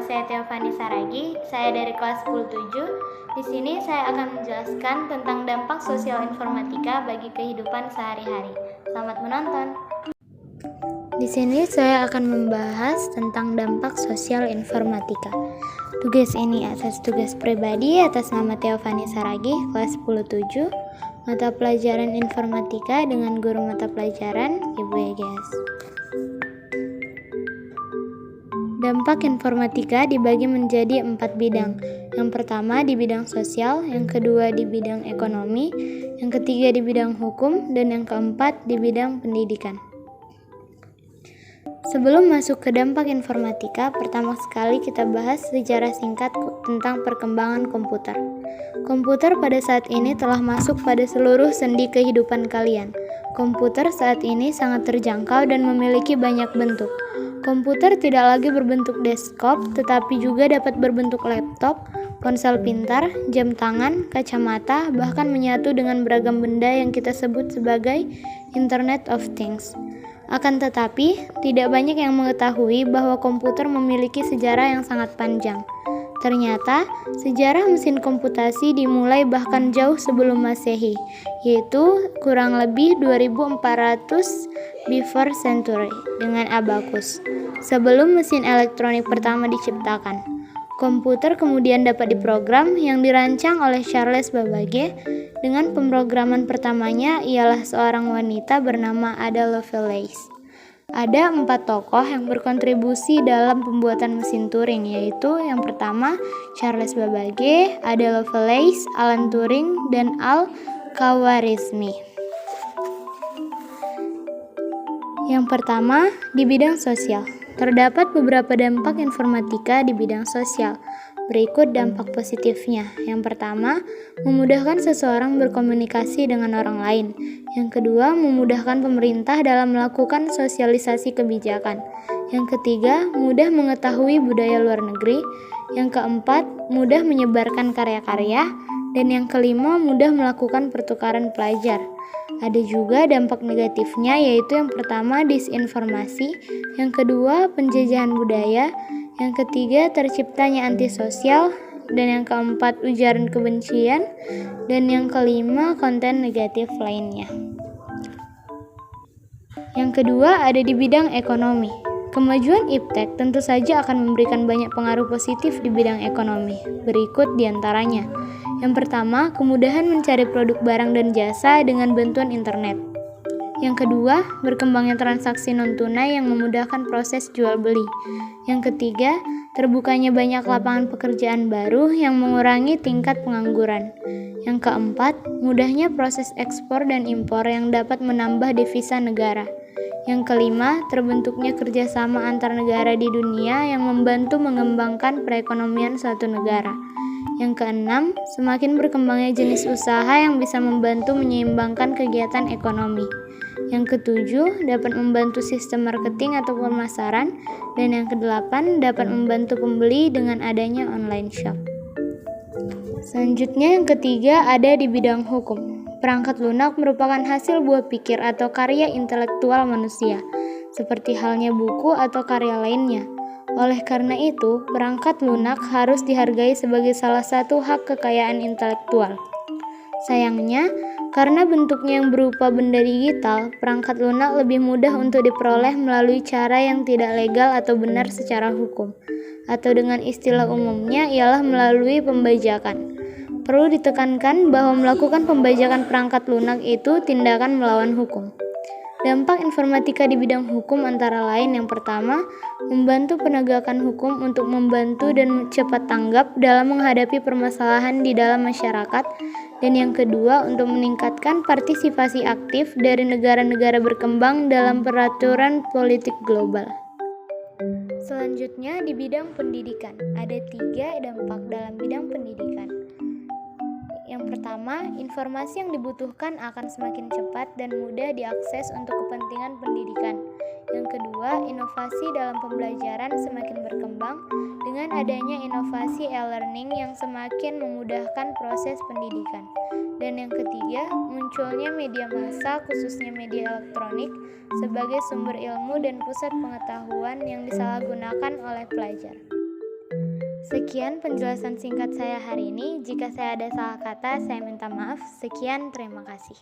saya Teofani Saragi. Saya dari kelas 10-7. Di sini saya akan menjelaskan tentang dampak sosial informatika bagi kehidupan sehari-hari. Selamat menonton. Di sini saya akan membahas tentang dampak sosial informatika. Tugas ini atas tugas pribadi atas nama Teofani Saragi, kelas 10-7. Mata pelajaran informatika dengan guru mata pelajaran Ibu EGS. Dampak informatika dibagi menjadi 4 bidang. Yang pertama di bidang sosial, yang kedua di bidang ekonomi, yang ketiga di bidang hukum, dan yang keempat di bidang pendidikan. Sebelum masuk ke dampak informatika, pertama sekali kita bahas sejarah singkat tentang perkembangan komputer. Komputer pada saat ini telah masuk pada seluruh sendi kehidupan kalian. Komputer saat ini sangat terjangkau dan memiliki banyak bentuk. Komputer tidak lagi berbentuk desktop, tetapi juga dapat berbentuk laptop, ponsel pintar, jam tangan, kacamata, bahkan menyatu dengan beragam benda yang kita sebut sebagai Internet of Things. Akan tetapi, tidak banyak yang mengetahui bahwa komputer memiliki sejarah yang sangat panjang. Ternyata, sejarah mesin komputasi dimulai bahkan jauh sebelum Masehi, yaitu kurang lebih 2400 before century dengan abacus, sebelum mesin elektronik pertama diciptakan. Komputer kemudian dapat diprogram yang dirancang oleh Charles Babbage. Dengan pemrograman pertamanya ialah seorang wanita bernama Ada Lovelace. Ada 4 tokoh yang berkontribusi dalam pembuatan mesin Turing, yaitu yang pertama Charles Babbage, Ada Lovelace, Alan Turing, dan Al-Khwarizmi. Yang pertama, di bidang sosial. Terdapat beberapa dampak informatika di bidang sosial. Berikut dampak positifnya. Yang pertama, memudahkan seseorang berkomunikasi dengan orang lain. Yang kedua, memudahkan pemerintah dalam melakukan sosialisasi kebijakan. Yang ketiga, mudah mengetahui budaya luar negeri. Yang keempat, mudah menyebarkan karya-karya. Dan yang kelima, mudah melakukan pertukaran pelajar. Ada juga dampak negatifnya, yaitu yang pertama, disinformasi. Yang kedua, penjajahan budaya. Yang ketiga, terciptanya antisosial. Dan yang keempat, ujaran kebencian. Dan yang kelima, konten negatif lainnya. Yang kedua, ada di bidang ekonomi. Kemajuan iptek tentu saja akan memberikan banyak pengaruh positif di bidang ekonomi. Berikut diantaranya. Yang pertama, kemudahan mencari produk barang dan jasa dengan bantuan internet. Yang kedua, berkembangnya transaksi non-tunai yang memudahkan proses jual beli. Yang ketiga, terbukanya banyak lapangan pekerjaan baru yang mengurangi tingkat pengangguran. Yang keempat, mudahnya proses ekspor dan impor yang dapat menambah devisa negara. Yang kelima, terbentuknya kerjasama antar negara di dunia yang membantu mengembangkan perekonomian suatu negara. Yang keenam, semakin berkembangnya jenis usaha yang bisa membantu menyeimbangkan kegiatan ekonomi. Yang ketujuh, dapat membantu sistem marketing atau pemasaran. Dan yang kedelapan, dapat membantu pembeli dengan adanya online shop. Selanjutnya yang ketiga ada di bidang hukum. Perangkat lunak merupakan hasil buah pikir atau karya intelektual manusia, seperti halnya buku atau karya lainnya. Oleh karena itu, perangkat lunak harus dihargai sebagai salah satu hak kekayaan intelektual. Sayangnya, karena bentuknya yang berupa benda digital, perangkat lunak lebih mudah untuk diperoleh melalui cara yang tidak legal atau benar secara hukum, atau dengan istilah umumnya ialah melalui pembajakan. Perlu ditekankan bahwa melakukan pembajakan perangkat lunak itu tindakan melawan hukum. Dampak informatika di bidang hukum antara lain yang pertama, membantu penegakan hukum untuk membantu dan cepat tanggap dalam menghadapi permasalahan di dalam masyarakat. Dan yang kedua, untuk meningkatkan partisipasi aktif dari negara-negara berkembang dalam peraturan politik global. Selanjutnya di bidang pendidikan, ada 3 dampak dalam bidang pendidikan. Yang pertama, informasi yang dibutuhkan akan semakin cepat dan mudah diakses untuk kepentingan pendidikan. Yang kedua, inovasi dalam pembelajaran semakin berkembang dengan adanya inovasi e-learning yang semakin memudahkan proses pendidikan. Dan yang ketiga, munculnya media massa, khususnya media elektronik, sebagai sumber ilmu dan pusat pengetahuan yang disalahgunakan oleh pelajar. Sekian penjelasan singkat saya hari ini. Jika saya ada salah kata, saya minta maaf. Sekian, terima kasih.